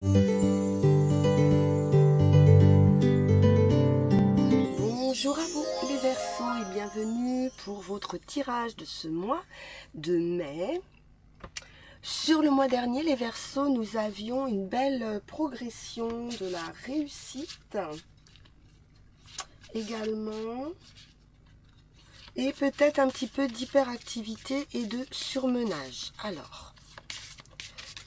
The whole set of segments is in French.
Bonjour à vous les Verseaux et bienvenue pour votre tirage de ce mois de mai. Sur le mois dernier, les Verseaux, nous avions une belle progression de la réussite également et peut-être un petit peu d'hyperactivité et de surmenage. Alors,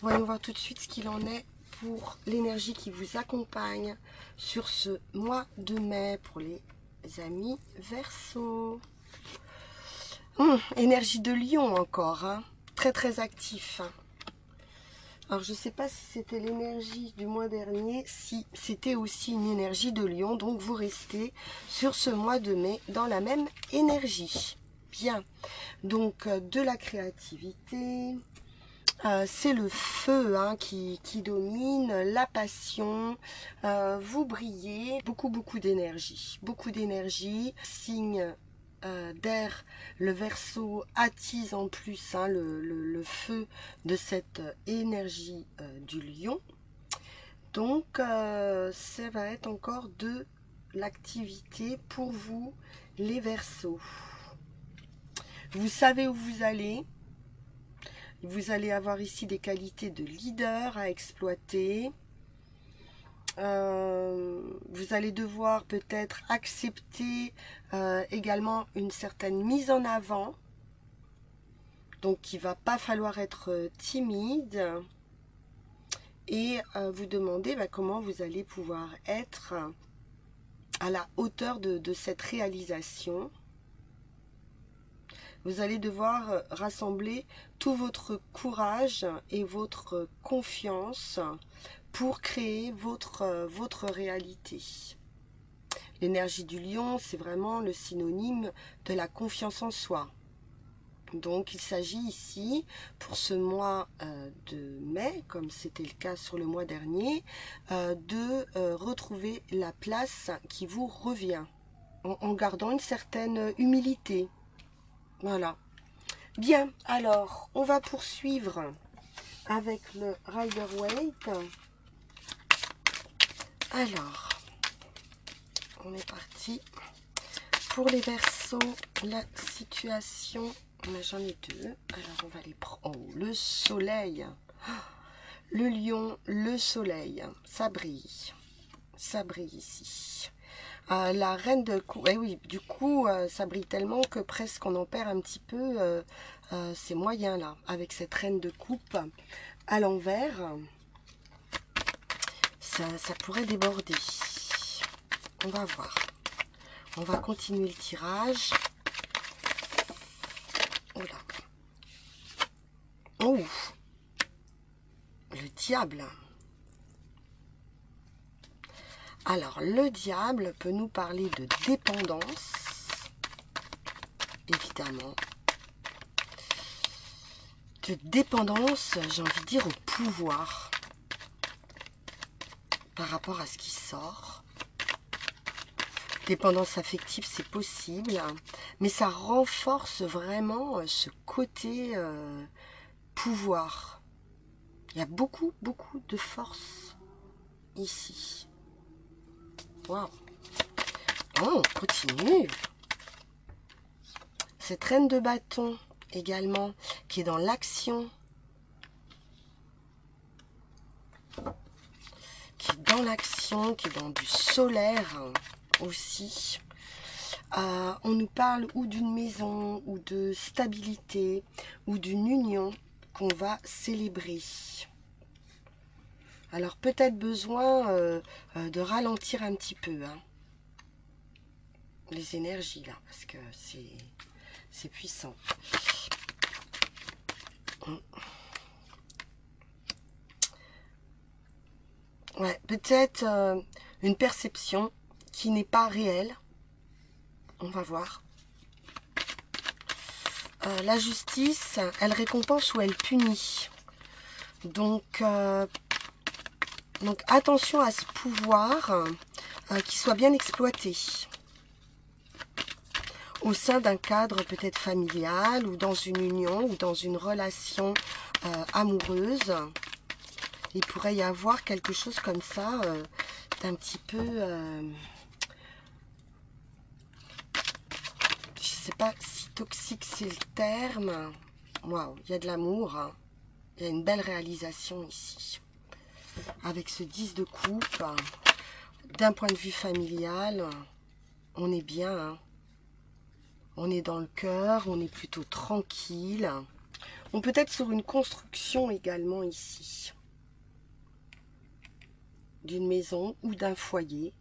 voyons voir tout de suite ce qu'il en est pour l'énergie qui vous accompagne sur ce mois de mai pour les amis Verseaux. Énergie de lion encore, hein. Très très actif. Alors je ne sais pas si c'était l'énergie du mois dernier, si c'était aussi une énergie de lion, donc vous restez sur ce mois de mai dans la même énergie. Bien, donc de la créativité, c'est le feu hein, qui domine, la passion, vous brillez, beaucoup d'énergie, signe d'air, le Verseau attise en plus hein, le feu de cette énergie du lion. Donc ça va être encore de l'activité pour vous les Verseaux. Vous savez où vous allez. Vous allez avoir ici des qualités de leader à exploiter. Vous allez devoir peut-être accepter également une certaine mise en avant. Donc il ne va pas falloir être timide. Et vous demander comment vous allez pouvoir être à la hauteur de cette réalisation. Vous allez devoir rassembler tout votre courage et votre confiance pour créer votre réalité. L'énergie du lion, c'est vraiment le synonyme de la confiance en soi. Donc il s'agit ici, pour ce mois de mai, comme c'était le cas sur le mois dernier, de retrouver la place qui vous revient, en gardant une certaine humilité. Voilà. Bien, alors, on va poursuivre avec le Rider-Waite. Alors, on est parti. Pour les Verseaux, la situation, j'en ai deux. Alors, on va les prendre. Oh, le soleil. Le lion, le soleil. Ça brille. Ça brille ici. La reine de coupe, eh oui, du coup, ça brille tellement que presque on en perd un petit peu ses moyens là, avec cette reine de coupe à l'envers, ça pourrait déborder. On va voir. On va continuer le tirage. Oh là. Oh, le diable. Alors, le diable peut nous parler de dépendance, évidemment. De dépendance, j'ai envie de dire, au pouvoir par rapport à ce qui sort. Dépendance affective, c'est possible, mais ça renforce vraiment ce côté pouvoir. Il y a beaucoup de force ici. Waouh. Oh, on continue. Cette reine de bâton également, qui est dans l'action. Qui est dans du solaire aussi. On nous parle ou d'une maison, ou de stabilité, ou d'une union qu'on va célébrer. Alors peut-être besoin de ralentir un petit peu hein, les énergies là, parce que c'est puissant. Ouais, peut-être une perception qui n'est pas réelle. On va voir. La justice, elle récompense ou elle punit. Donc attention à ce pouvoir qui soit bien exploité. Au sein d'un cadre peut-être familial ou dans une union ou dans une relation amoureuse. il pourrait y avoir quelque chose comme ça, d'un petit peu... je sais pas si toxique c'est le terme. Waouh, il y a de l'amour, hein. Il y a une belle réalisation ici. Avec ce 10 de coupe, d'un point de vue familial, on est bien, hein. On est dans le cœur, on est plutôt tranquille. On peut être sur une construction également ici. D'une maison ou d'un foyer.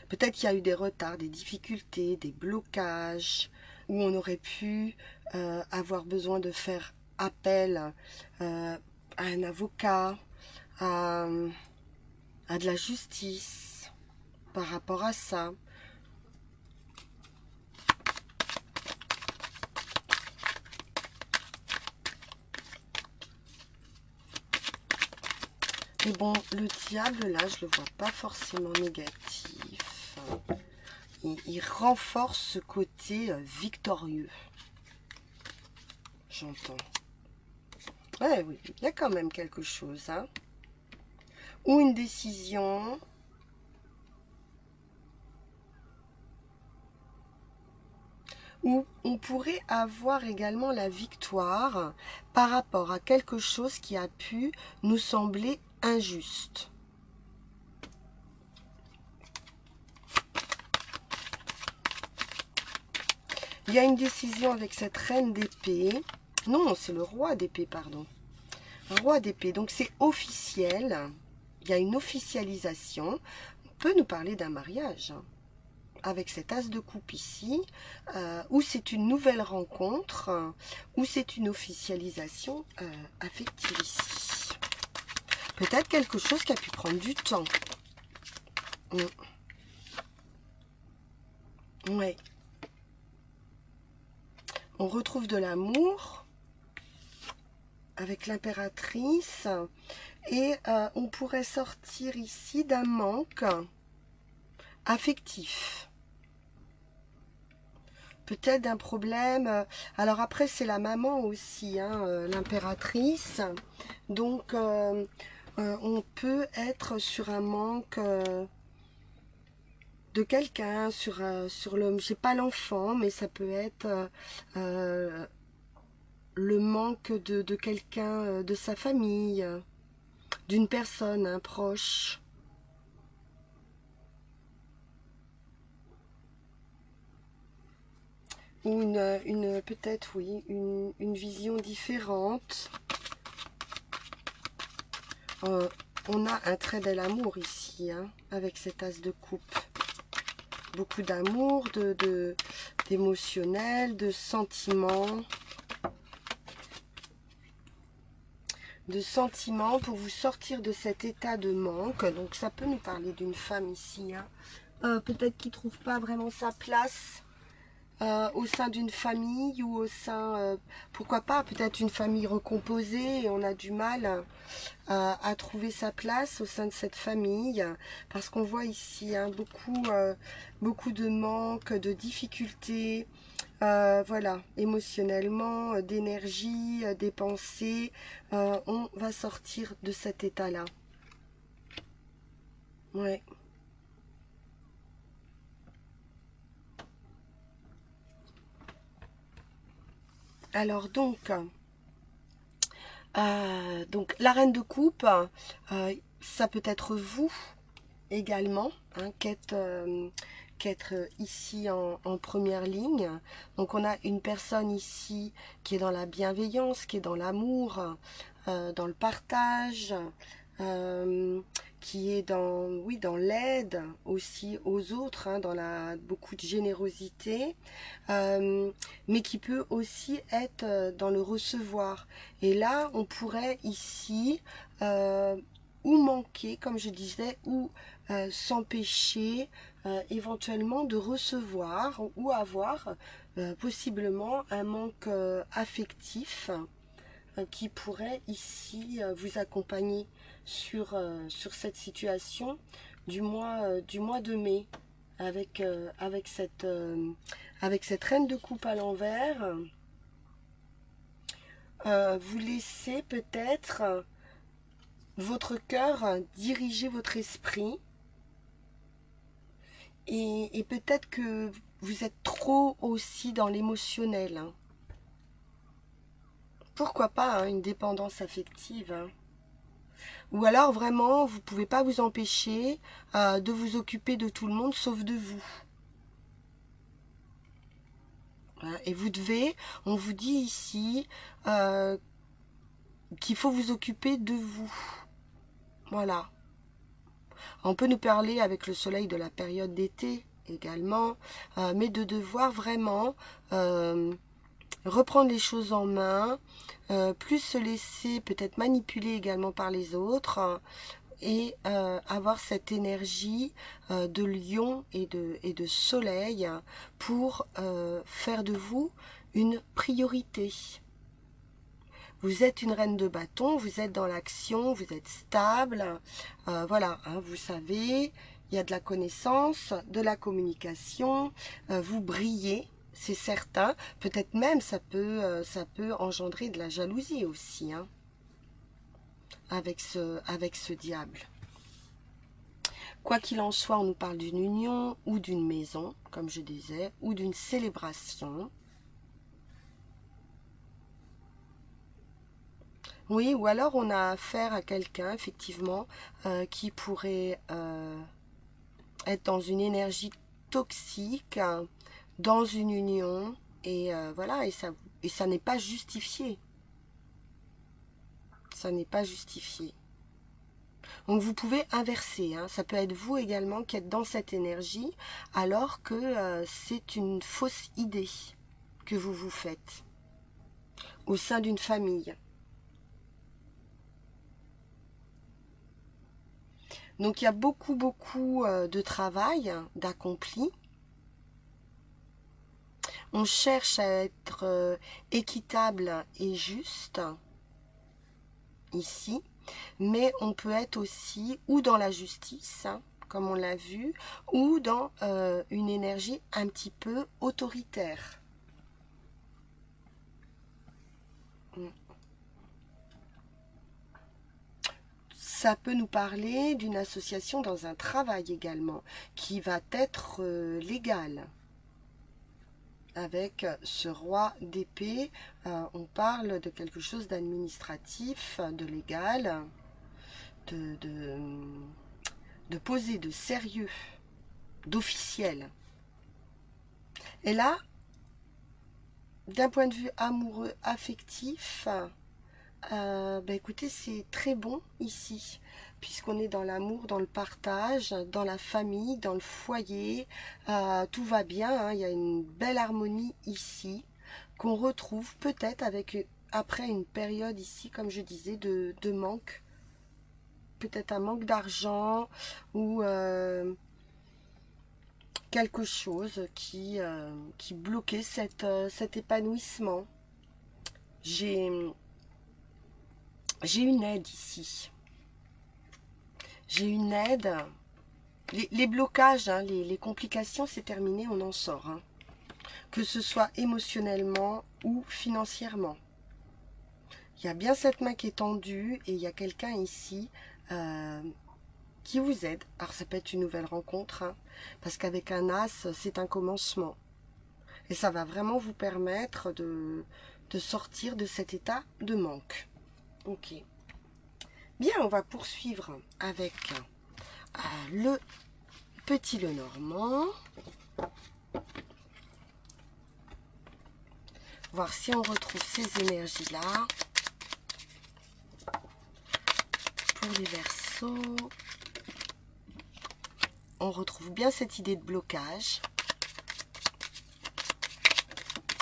Peut-être qu'il y a eu des retards, des difficultés, des blocages, où on aurait pu avoir besoin de faire appel à un avocat, à de la justice par rapport à ça. Mais bon, le diable, là, je le vois pas forcément négatif. Il renforce ce côté victorieux. J'entends. Ouais, oui, il y a quand même quelque chose, hein. Ou une décision. Ou on pourrait avoir également la victoire par rapport à quelque chose qui a pu nous sembler injuste. Il y a une décision avec cette reine d'épée. Non, c'est le roi d'épée, pardon. Un roi d'épée, donc c'est officiel. Il y a une officialisation. On peut nous parler d'un mariage, avec cet as de coupe ici, où c'est une nouvelle rencontre, où c'est une officialisation affective ici. Peut-être quelque chose qui a pu prendre du temps. Ouais. On retrouve de l'amour avec l'impératrice et on pourrait sortir ici d'un manque affectif. Peut-être d'un problème. Alors après, c'est la maman aussi, hein, l'impératrice. Donc, on peut être sur un manque de quelqu'un, sur l'homme. J'ai pas l'enfant, mais ça peut être le manque de quelqu'un de sa famille, d'une personne, un proche. Ou peut-être, oui, une vision différente. On a un très bel amour ici, hein, avec cet as de coupe. Beaucoup d'amour, d'émotionnel, de sentiments. De sentiments pour vous sortir de cet état de manque. Donc ça peut nous parler d'une femme ici, hein. Peut-être qui ne trouve pas vraiment sa place au sein d'une famille ou au sein, pourquoi pas, peut-être une famille recomposée et on a du mal à trouver sa place au sein de cette famille parce qu'on voit ici, hein, beaucoup de manque, de difficultés, voilà, émotionnellement, d'énergie, dépensée. On va sortir de cet état-là. Ouais. Alors donc la reine de coupe, ça peut être vous également, hein, qu'être ici en première ligne. Donc on a une personne ici qui est dans la bienveillance, qui est dans l'amour, dans le partage, qui est dans, oui, dans l'aide aussi aux autres, hein, dans beaucoup de générosité, mais qui peut aussi être dans le recevoir. Et là, on pourrait ici ou manquer, comme je disais, ou s'empêcher éventuellement de recevoir ou avoir possiblement un manque affectif qui pourrait ici vous accompagner sur cette situation du mois de mai avec cette reine de coupe à l'envers. Vous laissez peut-être votre cœur, dirigez votre esprit. Et peut-être que vous êtes trop aussi dans l'émotionnel, hein. Pourquoi pas, hein, une dépendance affective, hein. Ou alors vraiment, vous ne pouvez pas vous empêcher de vous occuper de tout le monde sauf de vous. Hein, et vous devez, on vous dit ici qu'il faut vous occuper de vous. Voilà. On peut nous parler avec le soleil de la période d'été également, mais de devoir vraiment reprendre les choses en main, plus se laisser peut-être manipuler également par les autres, et avoir cette énergie de lion et de soleil pour faire de vous une priorité. Vous êtes une reine de bâton, vous êtes dans l'action, vous êtes stable, voilà, hein, vous savez, il y a de la connaissance, de la communication, vous brillez, c'est certain, peut-être même ça peut engendrer de la jalousie aussi, hein, avec ce diable. Quoi qu'il en soit, on nous parle d'une union ou d'une maison, comme je disais, ou d'une célébration. Oui, ou alors on a affaire à quelqu'un, effectivement, qui pourrait être dans une énergie toxique, dans une union, et voilà, et ça n'est pas justifié. Ça n'est pas justifié. Donc vous pouvez inverser, hein. Ça peut être vous également qui êtes dans cette énergie, alors que c'est une fausse idée que vous vous faites au sein d'une famille. Donc il y a beaucoup de travail d'accompli. On cherche à être équitable et juste ici, mais on peut être aussi ou dans la justice, hein, comme on l'a vu, ou dans une énergie un petit peu autoritaire. Ça peut nous parler d'une association dans un travail également, qui va être légale. Avec ce roi d'épée, on parle de quelque chose d'administratif, de légal, de posé, de sérieux, d'officiel. Et là, d'un point de vue amoureux, affectif, écoutez, c'est très bon ici, puisqu'on est dans l'amour, dans le partage, dans la famille, dans le foyer, tout va bien, hein, il y a une belle harmonie ici, qu'on retrouve peut-être avec après une période ici, comme je disais, de manque, peut-être un manque d'argent, ou quelque chose qui bloquait cet épanouissement. J'ai une aide ici. J'ai une aide. Les blocages, hein, les complications, c'est terminé, on en sort. Hein. Que ce soit émotionnellement ou financièrement. Il y a bien cette main qui est tendue et il y a quelqu'un ici qui vous aide. Alors ça peut être une nouvelle rencontre, hein, parce qu'avec un as, c'est un commencement. Et ça va vraiment vous permettre de sortir de cet état de manque. Ok. Bien, on va poursuivre avec le petit Lenormand. Voir si on retrouve ces énergies-là. Pour les Verseaux, on retrouve bien cette idée de blocage.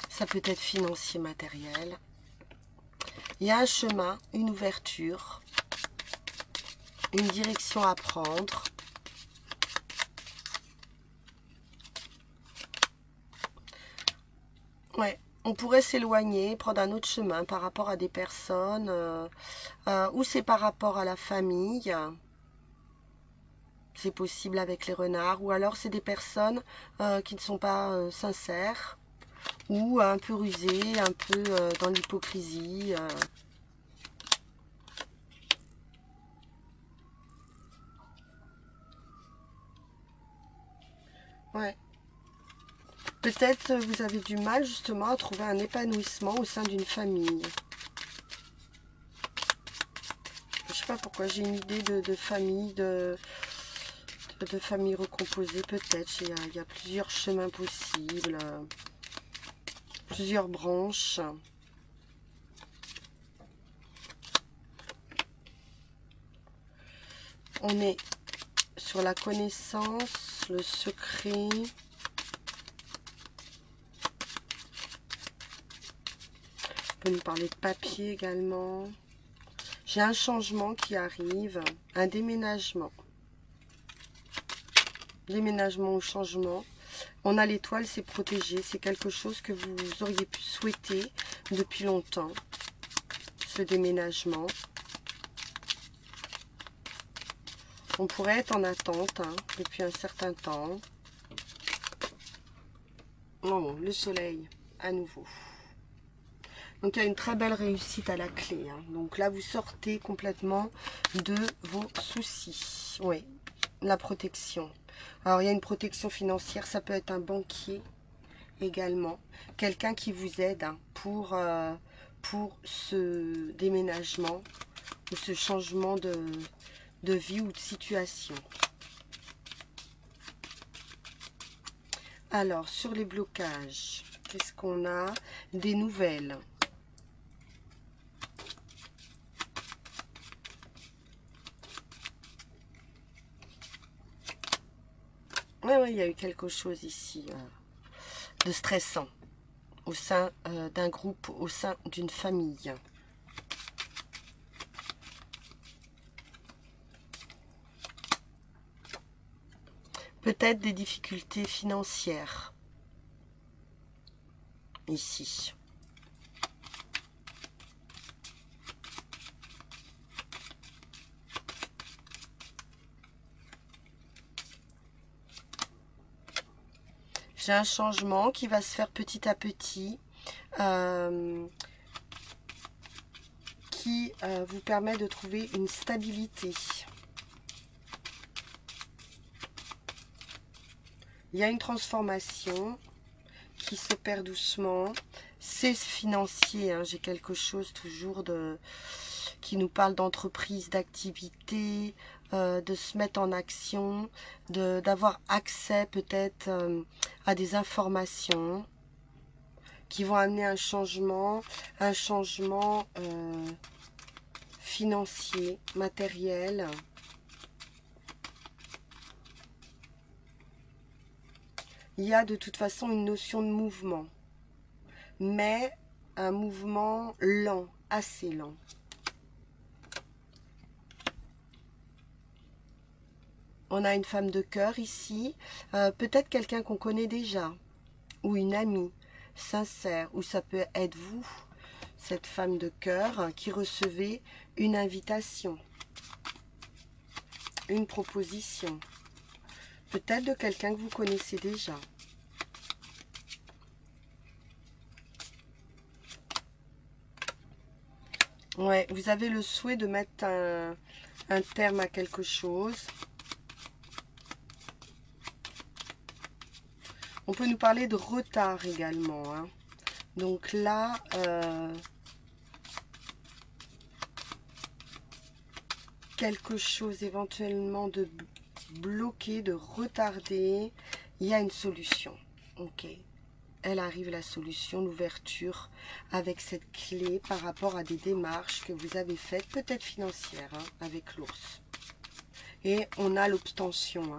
Ça peut être financier, matériel. Il y a un chemin, une ouverture, une direction à prendre. Ouais, on pourrait s'éloigner, prendre un autre chemin par rapport à des personnes, ou c'est par rapport à la famille. C'est possible avec les renards, ou alors c'est des personnes qui ne sont pas sincères, ou un peu rusées, un peu dans l'hypocrisie. Ouais. Peut-être vous avez du mal justement à trouver un épanouissement au sein d'une famille. Je sais pas pourquoi j'ai une idée de famille, de famille recomposée peut-être. Il y a plusieurs chemins possibles, plusieurs branches. On est sur la connaissance, le secret. On peut nous parler de papier également. J'ai un changement qui arrive, un déménagement. Déménagement ou changement. On a l'étoile, c'est protégé. C'est quelque chose que vous auriez pu souhaiter depuis longtemps. Ce déménagement. On pourrait être en attente depuis un certain temps. Oh, le soleil, à nouveau. Donc, il y a une très belle réussite à la clé. Donc là, vous sortez complètement de vos soucis. Oui, la protection. Alors, il y a une protection financière. Ça peut être un banquier également. Quelqu'un qui vous aide pour ce déménagement ou ce changement de vie ou de situation. Alors, sur les blocages, qu'est-ce qu'on a? Des nouvelles. Oui, il y a eu quelque chose ici de stressant au sein d'un groupe, au sein d'une famille. Peut-être des difficultés financières ici. J'ai un changement qui va se faire petit à petit, qui vous permet de trouver une stabilité. Il y a une transformation qui s'opère doucement. C'est financier, j'ai quelque chose toujours qui nous parle d'entreprise, d'activité, de se mettre en action, d'avoir accès peut-être à des informations qui vont amener un changement financier, matériel. Il y a de toute façon une notion de mouvement, mais un mouvement lent, assez lent. On a une femme de cœur ici, peut-être quelqu'un qu'on connaît déjà, ou une amie sincère, ou ça peut être vous, cette femme de cœur, qui recevez une invitation, une proposition, peut-être de quelqu'un que vous connaissez déjà. Ouais, vous avez le souhait de mettre un terme à quelque chose. On peut nous parler de retard également. Donc là, quelque chose éventuellement de bloqué, de retardé. Il y a une solution. Ok. Elle arrive la solution, l'ouverture avec cette clé par rapport à des démarches que vous avez faites, peut-être financières, avec l'ours. Et on a l'obtention.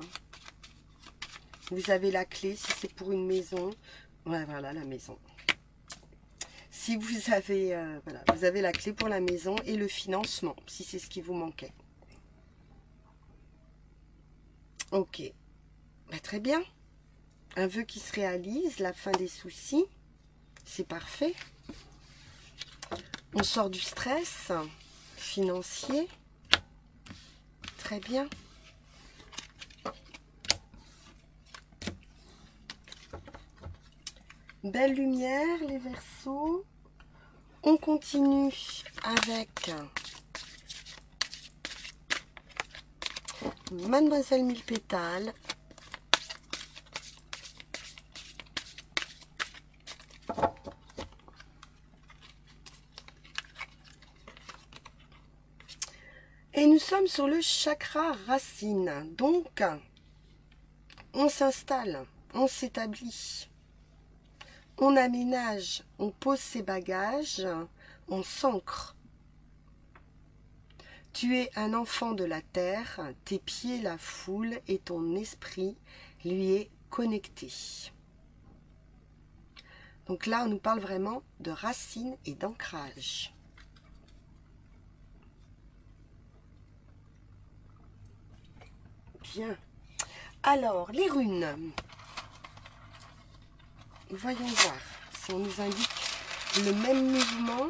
Vous avez la clé, si c'est pour une maison. Ouais, voilà, la maison. Si vous avez, voilà, vous avez la clé pour la maison et le financement, si c'est ce qui vous manquait. Ok. Bah, très bien. Un vœu qui se réalise, la fin des soucis. C'est parfait. On sort du stress financier. Très bien. Belle lumière, les Verseaux. On continue avec Mademoiselle Mille Pétales. sommes sur le chakra racine. Donc, on s'installe, on s'établit, on aménage, on pose ses bagages, on s'ancre. Tu es un enfant de la terre, tes pieds la foule et ton esprit lui est connecté. Donc là, on nous parle vraiment de racines et d'ancrage. Bien. Alors, les runes. Voyons voir si on nous indique le même mouvement.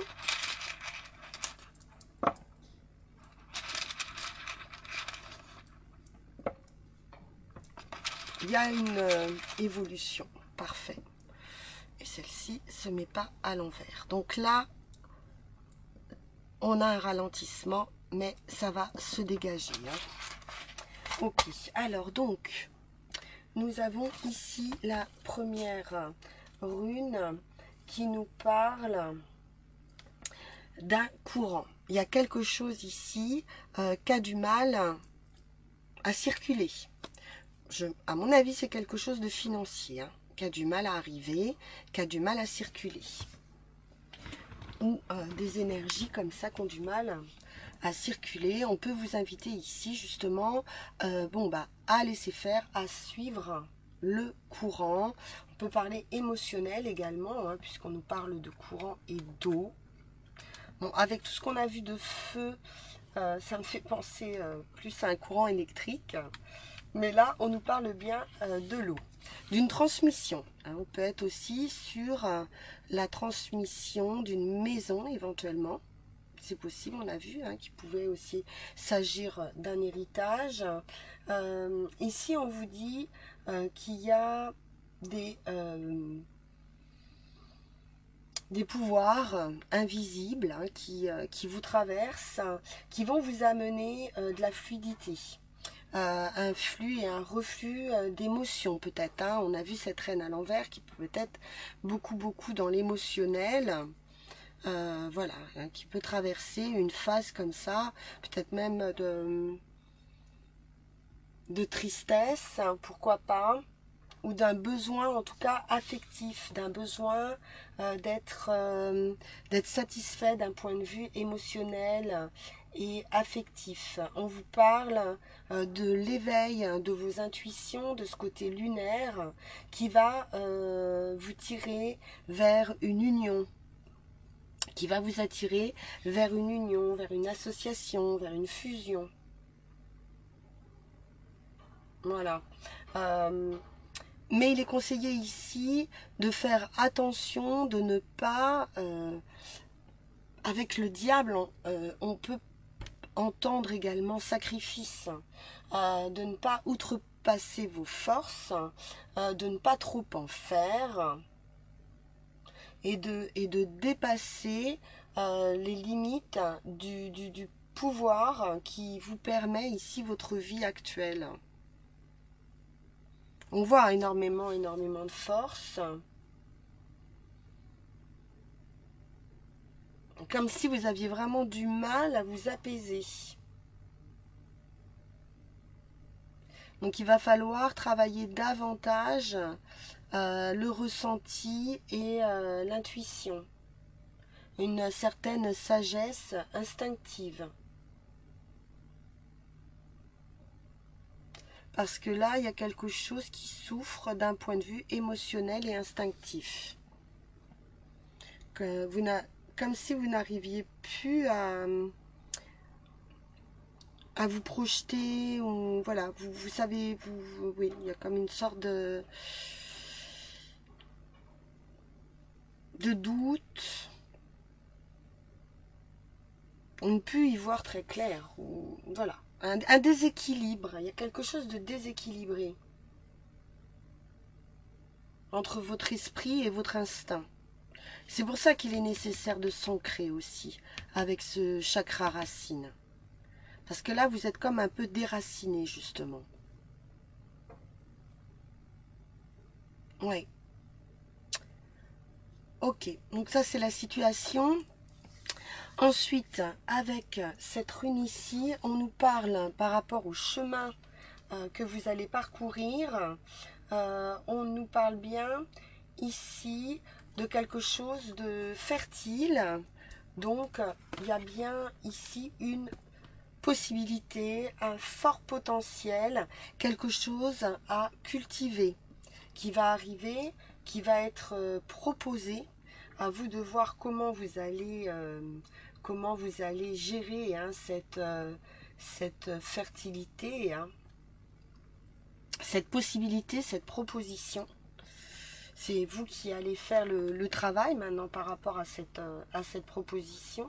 Il y a une évolution. Parfait. Et celle-ci ne se met pas à l'envers. Donc là, on a un ralentissement, mais ça va se dégager. Ok. Alors donc, nous avons ici la première rune qui nous parle d'un courant. Il y a quelque chose ici qui a du mal à circuler. À mon avis, c'est quelque chose de financier, qui a du mal à arriver, qui a du mal à circuler. Ou des énergies comme ça qui ont du mal à circuler. On peut vous inviter ici justement à laisser faire, à suivre le courant. On peut parler émotionnel également, puisqu'on nous parle de courant et d'eau. Bon, avec tout ce qu'on a vu de feu, ça me fait penser plus à un courant électrique. Mais là, on nous parle bien de l'eau, d'une transmission. On peut être aussi sur la transmission d'une maison éventuellement. C'est possible, on a vu qu'il pouvait aussi s'agir d'un héritage. Ici, on vous dit qu'il y a des pouvoirs invisibles qui vous traversent, qui vont vous amener de la fluidité. Un flux et un reflux d'émotions peut-être. On a vu cette reine à l'envers qui peut être beaucoup dans l'émotionnel. Voilà, qui peut traverser une phase comme ça, peut-être même de tristesse, pourquoi pas, ou d'un besoin en tout cas affectif, d'un besoin d'être satisfait d'un point de vue émotionnel et affectif. On vous parle de l'éveil de vos intuitions, de ce côté lunaire qui va vous tirer vers une union, qui va vous attirer vers une union, vers une association, vers une fusion. Voilà. Mais il est conseillé ici de faire attention, de ne pas... avec le diable, on peut entendre également sacrifice, de ne pas outrepasser vos forces, de ne pas trop en faire, et de dépasser les limites du pouvoir qui vous permet ici votre vie actuelle. On voit énormément de force. Comme si vous aviez vraiment du mal à vous apaiser. Donc il va falloir travailler davantage le ressenti et l'intuition. Une certaine sagesse instinctive. Parce que là, il y a quelque chose qui souffre d'un point de vue émotionnel et instinctif. Comme si vous n'arriviez plus à vous projeter, ou voilà, vous savez, oui, il y a comme une sorte de doute. On ne peut y voir très clair, ou voilà, un déséquilibre, il y a quelque chose de déséquilibré entre votre esprit et votre instinct. C'est pour ça qu'il est nécessaire de s'ancrer aussi avec ce chakra racine. Parce que là, vous êtes comme un peu déraciné, justement. Oui. Ok, donc ça, c'est la situation. Ensuite, avec cette rune ici, on nous parle par rapport au chemin que vous allez parcourir. On nous parle bien ici de quelque chose de fertile. Donc, il y a bien ici une possibilité, un fort potentiel, quelque chose à cultiver qui va arriver, qui va être proposé. À vous de voir comment vous allez gérer hein, cette fertilité, hein, cette possibilité, cette proposition. C'est vous qui allez faire le travail maintenant par rapport à cette proposition.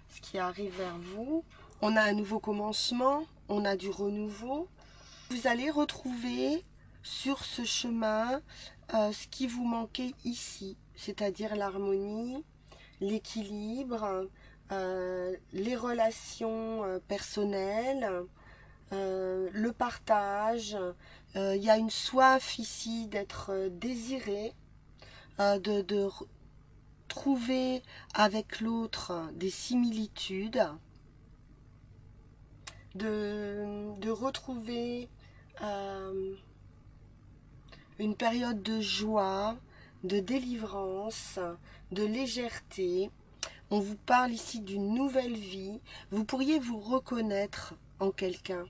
Ce qui arrive vers vous. On a un nouveau commencement, on a du renouveau. Vous allez retrouver sur ce chemin ce qui vous manquait ici, c'est-à-dire l'harmonie, l'équilibre, les relations personnelles, le partage. Il y a une soif ici d'être désiré, de trouver avec l'autre des similitudes, de retrouver une période de joie, de délivrance, de légèreté. On vous parle ici d'une nouvelle vie. Vous pourriez vous reconnaître en quelqu'un.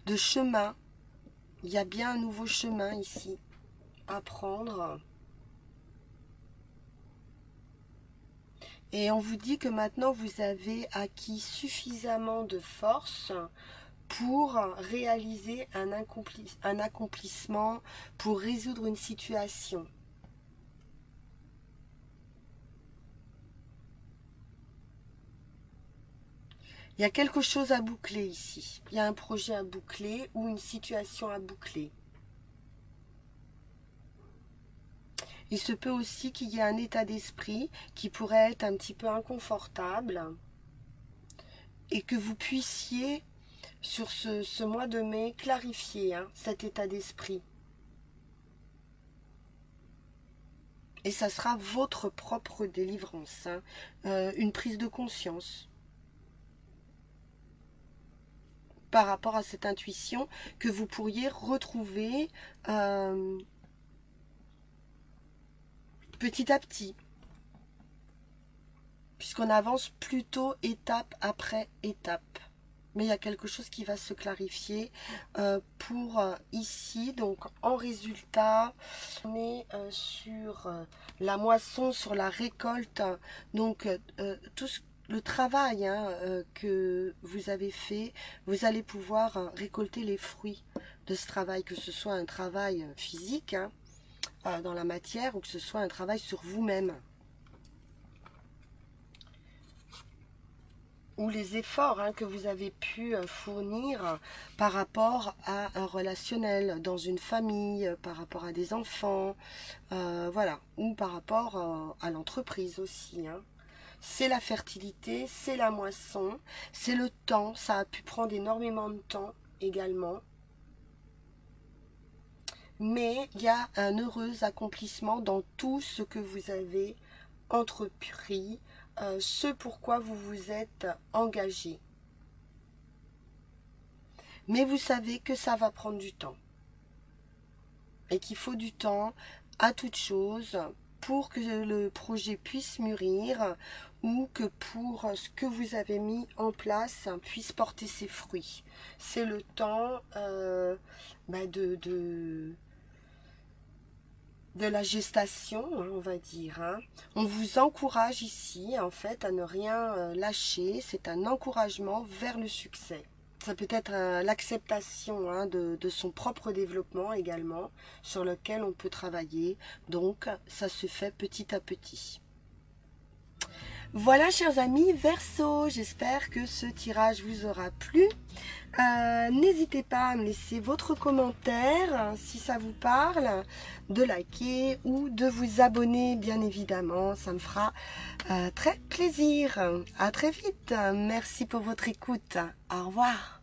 De chemin. Il y a bien un nouveau chemin ici à prendre. Et on vous dit que maintenant vous avez acquis suffisamment de force pour réaliser un accomplissement, pour résoudre une situation. Il y a quelque chose à boucler ici. Il y a un projet à boucler ou une situation à boucler. Il se peut aussi qu'il y ait un état d'esprit qui pourrait être un petit peu inconfortable et que vous puissiez, sur ce mois de mai, clarifier hein, cet état d'esprit. Et ça sera votre propre délivrance, hein, une prise de conscience par rapport à cette intuition que vous pourriez retrouver petit à petit, puisqu'on avance plutôt étape après étape. Mais il y a quelque chose qui va se clarifier pour ici. Donc en résultat, on est sur la moisson, sur la récolte. Donc tout le travail hein, que vous avez fait, vous allez pouvoir récolter les fruits de ce travail, que ce soit un travail physique hein, dans la matière ou que ce soit un travail sur vous-même. Ou les efforts hein, que vous avez pu fournir par rapport à un relationnel dans une famille, par rapport à des enfants, voilà, ou par rapport à l'entreprise aussi. Hein. C'est la fertilité, c'est la moisson, c'est le temps, ça a pu prendre énormément de temps également. Mais il y a un heureux accomplissement dans tout ce que vous avez entrepris, ce pourquoi vous vous êtes engagé. Mais vous savez que ça va prendre du temps. Et qu'il faut du temps à toute chose pour que le projet puisse mûrir ou que pour ce que vous avez mis en place puisse porter ses fruits. C'est le temps de la gestation, on va dire. Hein. On vous encourage ici, en fait, à ne rien lâcher. C'est un encouragement vers le succès. Ça peut être l'acceptation hein, de son propre développement également, sur lequel on peut travailler. Donc, ça se fait petit à petit. Voilà, chers amis, Verseau, j'espère que ce tirage vous aura plu. N'hésitez pas à me laisser votre commentaire si ça vous parle, de liker ou de vous abonner, bien évidemment. Ça me fera très plaisir. À très vite. Merci pour votre écoute. Au revoir.